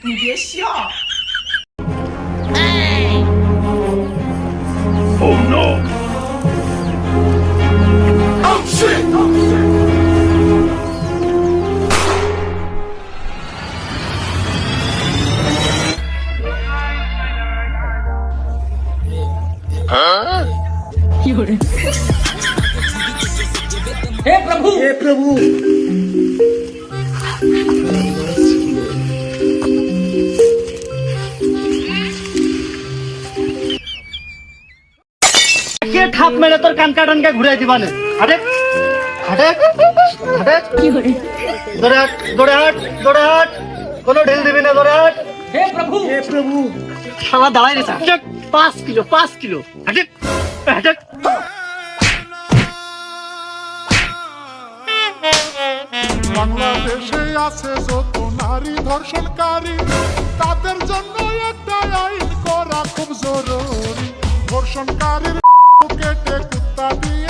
你别笑。Oh no! Oh shit! हे प्रभु কে থাপ মেরে তোর কান কাটানকে ঘুরাই দিবানে আরে হাটে হাটে কি করে দৌড়ে হাট কোনো ঢিল দিবি না দৌড়ে হাট হে প্রভু শালা দাঁড়াই রে স্যার 5 কিলো হাটে হাটে বাংলাদেশে আছে যত নারী ধর্ষণকারী তাদের জন্য একটা আইন করা খুব জরুরি ধর্ষণকারীর কেটে কুত্তা দিয়ে